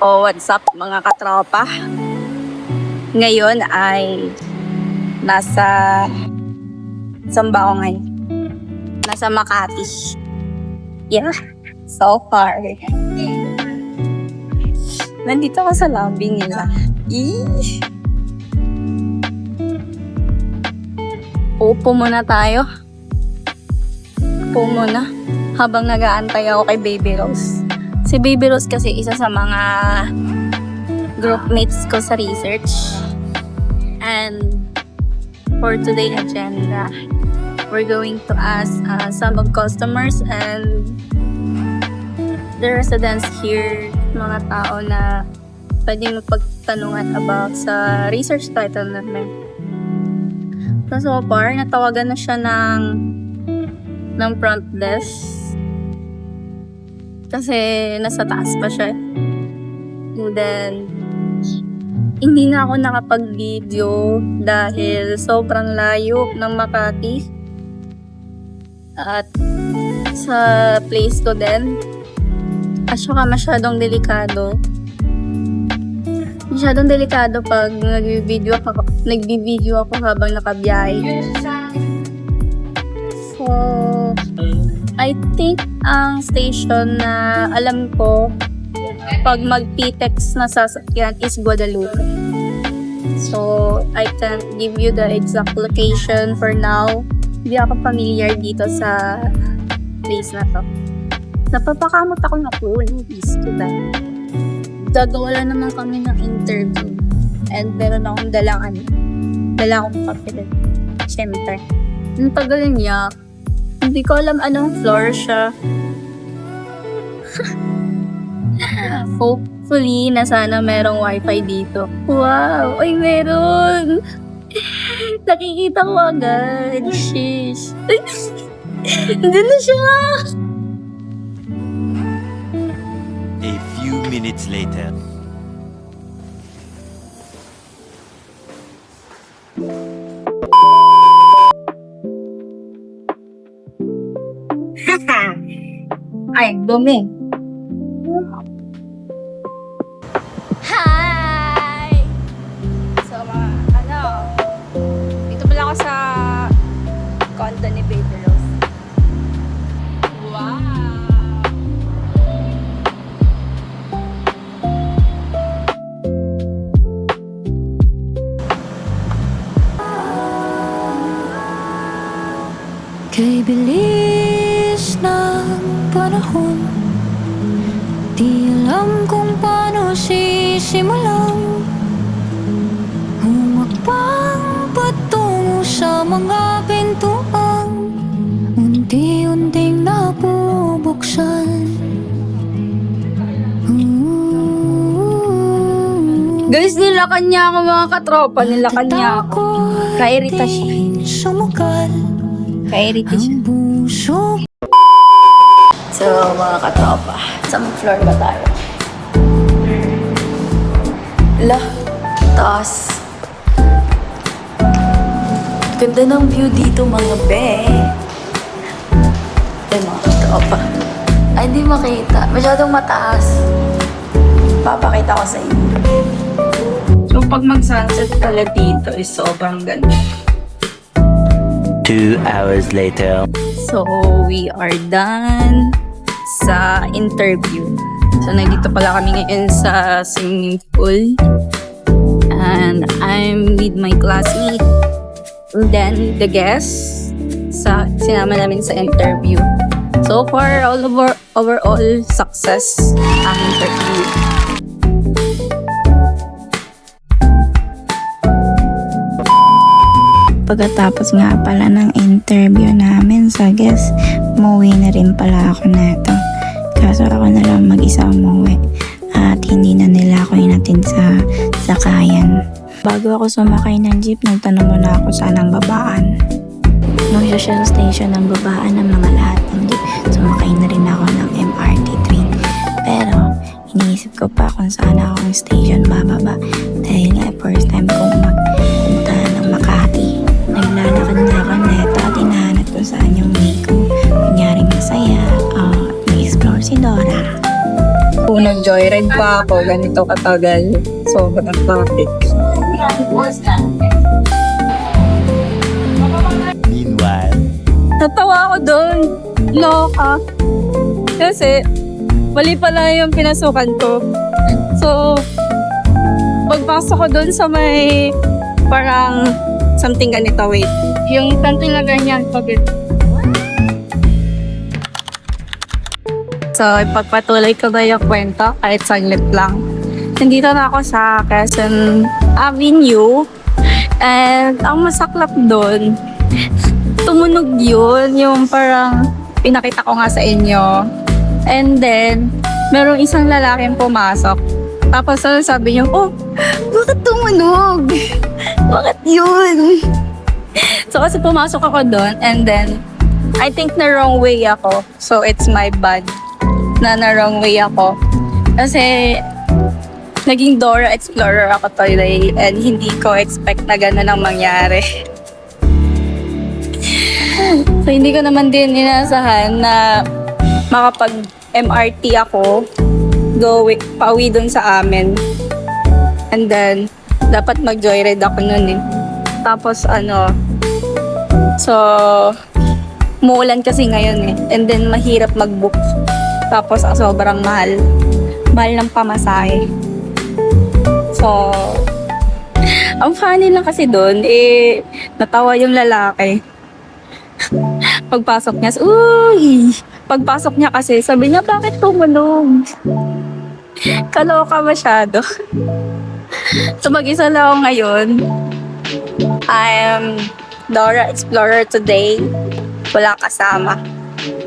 Oh, what's up mga katropa? Ngayon ay saan ba ako ngayon? Nasa Makati. Yeah, so far. Nandito ako sa lobby nila. Upo muna tayo. Upo muna. Habang nag-aantay ako kay Baby Rose. Si Baby Rose kasi isa sa mga groupmates ko sa research. And for today's agenda, we're going to ask some of customers and the residents here, mga tao na pwedeng magpagtanungan about sa research title namin. So far, natawagan na siya ng front desk. Kasi nasa taas pa siya. And then, hindi na ako nakapag-video dahil sobrang layo ng Makati. At sa place ko din. At saka masyadong delikado. Masyadong delikado pag nag-video ako habang nakabiyahe. So, I think ang station na alam ko pag mag-PTEX na sasakyan is Guadalupe. So, I can't give you the exact location for now. Hindi ako familiar dito sa place na to. Napapakamot ako na po ng student. Gagawa lang naman kami ng interview. And meron akong dala akong papel. Siyempre. Ang tagal niya. Hindi ko alam anong floor siya. Hopefully, na sana merong wifi dito. Wow! Ay, meron! Nakikita ko agad. Sheesh. Andun na siya! A few minutes later. Ay, dumi. Hi! So, dito pala ako sa condo ni Baby Rose. Wow! Kay bilis ng panahon, di alam kung paano sisimulan humakbang patungo sa mga pintuan, unti-unting nabubuksan. Guys, nilakan niya ako mga katropa. Nilakan niya ako. Kairita siya. Sumugal Kairita siya. ang puso. So, mga katropa, saan floor ba tayo? Taas. Ganda ng view dito, mga be. Ay, mga katropa. Ay, di makita. Masyadong mataas. Papakita ko sa inyo. So, pag mag-sunset pala dito, is sobrang ganda. 2 hours later. So, we are done sa interview. So, nandito pala kami ngayon sa swimming pool. And I'm with my classmate. And then, the guests sinama namin sa interview. So far, overall success ang interview. Pagkatapos nga pala ng interview namin sa guest, umuwi na rin pala ako neto. Kaso ako na lang mag-isa umuwi at hindi na nila ako hinatid sa sakayan. Bago ako sumakay ng jeep, nagtanong muna ako saan ang babaan. Nung social station ang babaan ng mga lahat ng jeep, sumakay na rin ako ng MRT train. Pero iniisip ko pa kung saan ako ang station bababa dahil nga first time kong magpunta ng Makati. Naglalakad na ako neto at hinahanap kung saan yung way ko. Kunyaring masaya, nag-explore si Dora. mag-joyride pa ako, ganito katagal. Sobrang traffic. Meanwhile, Natawa ako doon. Loka. Kasi, mali pala yung pinasukan ko. So, pagpasok ko doon sa may parang something ganito, wait. Yung something na ganyan, pagod. So, ipagpatuloy ko na yung kwento kahit saglit lang. Nandito na ako sa Quezon Avenue. And ang masaklap doon, tumunog yun, yung parang pinakita ko nga sa inyo. And then, merong isang lalaking pumasok. Tapos sabi niyo, oh, bakit tumunog? Bakit yun? So kasi pumasok ako doon and then, I think na wrong way ako. So it's my bad na wrong way ako. Kasi, naging Dora Explorer ako today and hindi ko expect na gano'n ang mangyari. So, hindi ko naman din inasahan na makapag-MRT ako, pauwi dun sa amin. And then, dapat mag-joyride ako nun eh. Tapos, so, umuulan kasi ngayon eh. And then, mahirap mag-book. Tapos, sobrang mahal. Mahal ng pamasahe. So, ang funny lang kasi dun, natawa yung lalaki. Pagpasok niya, uy! Pagpasok niya kasi, sabi niya, bakit tumunog? Kaloka masyado. So, mag-isa lang ako ngayon. I am Dora Explorer today. Wala kasama.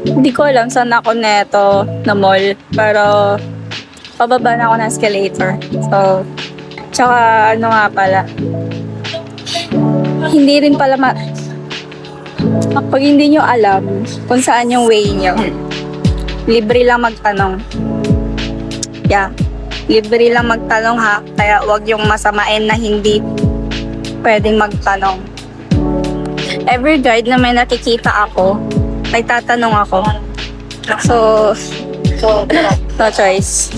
Hindi ko alam saan ako neto na mall. Pero, pababa na ako ng escalator. So, tsaka ano nga pala. Hindi rin pala pag hindi nyo alam kung saan yung way nyo, libre lang magtanong. Yeah, libre lang magtanong ha. Kaya wag yung masamain na hindi pwedeng magtanong. Every guide na may nakikita ako, ay tatanong ako. So, no choice.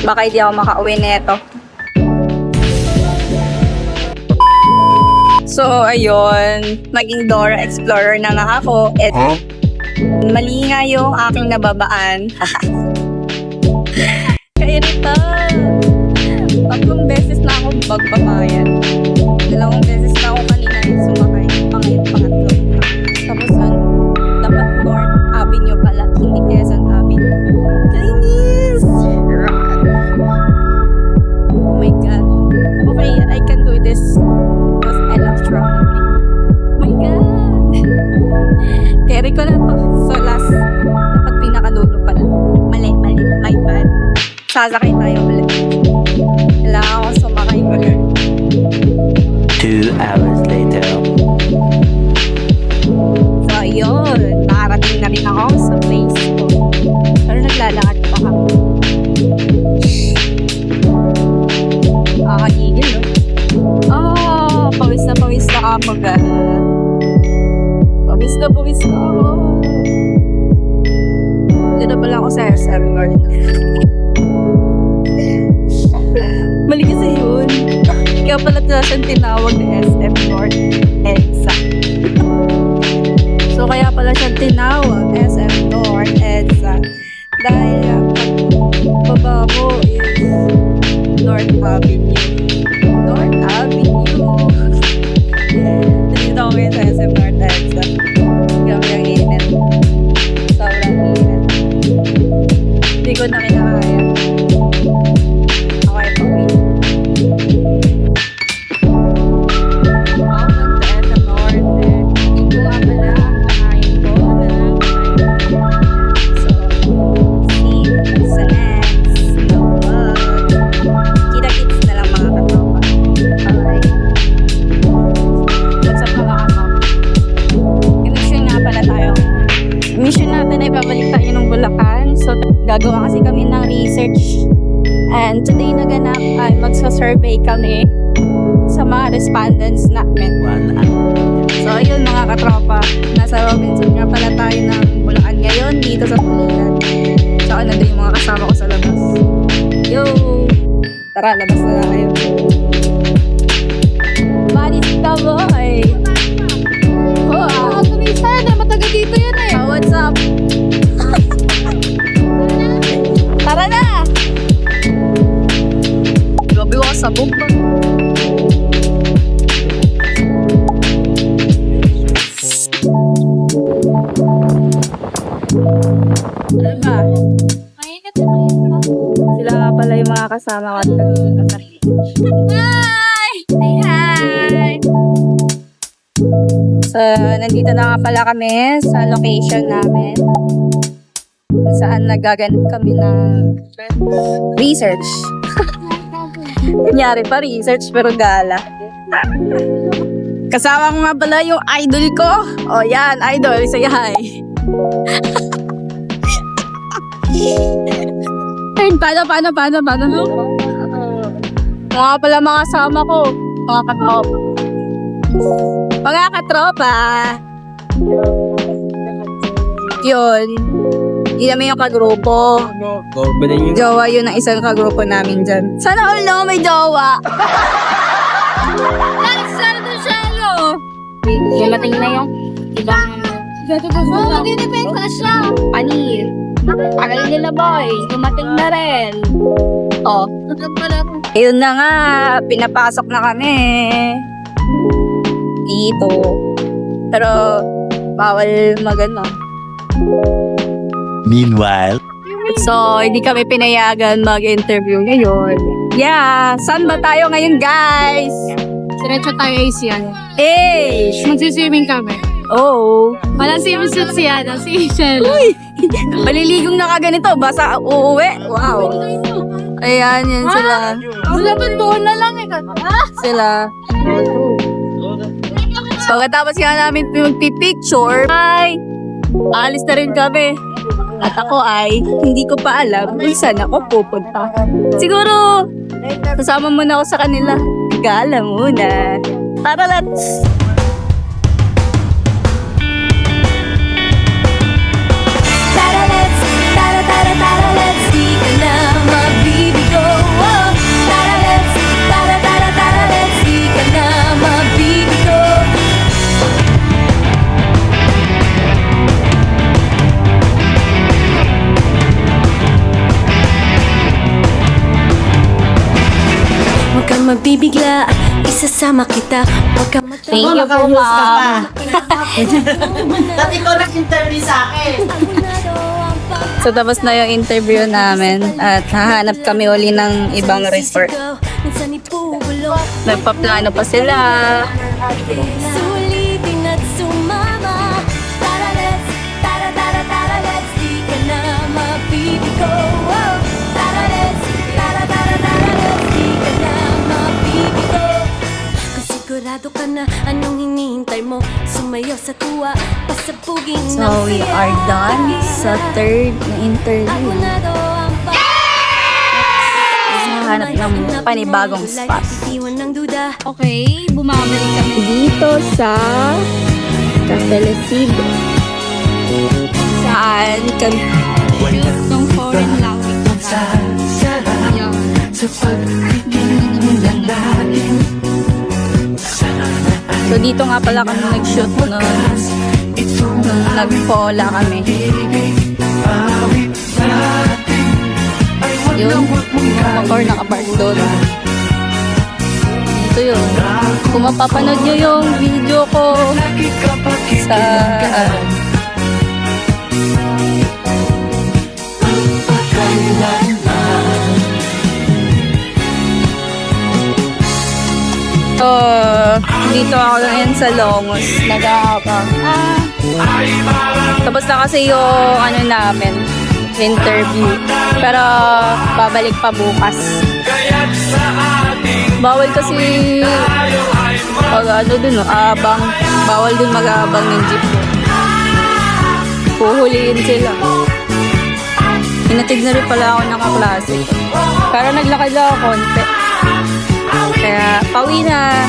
Baka hindi ako makauwi neto. So, ayun. Naging Dora Explorer na nga ako. At mali nga yung aking nababaan. Kairita. 3 beses na ako magbabayan. 2 beses na ako kanina sumakay. Pangatlo. Tapos dapat North Avenue pala. Hindi Quezon Avenue. Kainis! Oh my God. Okay, I can do this. I love traveling. Oh my God! Carry ko na to. So last, dapat pinakadulo pala. Mali, my bad. Sasakay tayo ulit. Kailangan ko sumakay ulit. 2 hours later. So ayun, nakarating na rin ako sa place ko. Pero naglalakad pa ako. Kakagigil, no? Pawis na ako, guys. Pawis na ako. Hindi na pala ako sa SM North. Mali kasi yun. Kaya pala siyang tinawag na SM North EDSA. So, kaya pala siyang tinawag SM North EDSA. Dahil baba mo is North Avenue. North Avenue. Dito ako ngayon sa SM North EDSA. Grabe ang init. Sobrang init. Hindi ko na kinakaya. Okay, pauwi. Welcome to SM North. Ito nga pala ang kanain ko na so, see you sa next vlog. Kita-kits na lang mga katropa. Alright. What's up mga katropa? Mission nga pala tayo. Mission natin ay babalik tayo ng Bulacan. So, gagawa kasi kami ng research. And today naganap ay magsa-survey kami sa mga respondents namin. So, ayun mga katropa. Nasa Robinson nga pala tayo ng Bulacan ngayon dito sa Pulilan. Tsaka nandun yung mga kasama ko sa labas. tayo. Tara, labas na tayo. Manis ka, boy. Oh, turista yan. Matagal dito yan eh. What's up? Tara na! Grabe ko kasabog ba? Ano ba? Sila nga pala yung mga kasama ko at Hi! Hi! So, nandito na nga pala kami sa location namin. Kung saan nagaganap kami ng research. Kunyari pa research pero gala. Kasama ko nga pala yung idol ko. O yan, idol. Say hi. Paano? Mga pala mga kasama ko. Mga katropa. Mga katropa. Yun. Hindi namin yung kagrupo. Jowa yun ang isang kagrupo namin dyan. Sana all no, may jowa. Sana to siya, no? Dumating na yung ibang... Oo, dinipend na siya. Panir. Pagal nila, boy. Dumating na rin. Oh. Ayun na nga. Pinapasok na kami. Dito. Pero, bawal magano. Meanwhile, So, hindi kami pinayagan mag-interview ngayon. Yeah! Saan ba tayo ngayon, guys? Diretso tayo Asian. Eh! Magsiswimming kami. Oh! Walang swimsuit siya, si Shell. Maliligong na kaganito. Basta uuwi. Wow! Ayan, yan sila. Wala ba doon na lang eh. Sila. So, katapos nga namin magpipicture, ay, alis na rin kami. At ako ay, hindi ko pa alam kung saan ako pupunta. Siguro, kasama muna ako sa kanila. Gala muna. Tara, let's! Tara let's, tara let's, di ka na mabibigo. Oh, tara let's, tara let's, di ka na mabibigo. Huwag kang mabibigla, isasama kita. Huwag kang Thank you po, ma'am. Dati ko nag-interview sa akin. So, tapos na yung interview namin at hahanap kami uli ng ibang resort. Nagpaplano pa sila. Sulitin at sumama. Tara let's, tara let's, di ka na mabibigo. Oh, tara let's, tara let's, di ka na mabibigo. Kung sigurado ka na anong hinihintay mo, sumayaw sa tuwa, pasabugin ng So, we are done sa third na interview. Ako na daw ang Hanap ng panibagong spot. Iwan ng duda. Okay, bumabalik kami. Dito sa Cafelecido. Saan kami? Yung foreign language. Yan. So, dito nga pala kami nag-shoot nung nag-fola kami. Yun, yung motor nakapark doon. Dito yun. Kung mapapanood nyo yung video ko sa So, dito ako ngayon sa Longos. Nag-aabang. Tapos na kasi yung ano namin, interview. Pero, babalik pa bukas. Bawal kasi ano dun, abang. Bawal dun mag-aabang ng jeep. Puhuliin sila. Hinatid na rin pala ako ng kaklase. Pero naglakad lang ako konti. Kaya, pauwi na.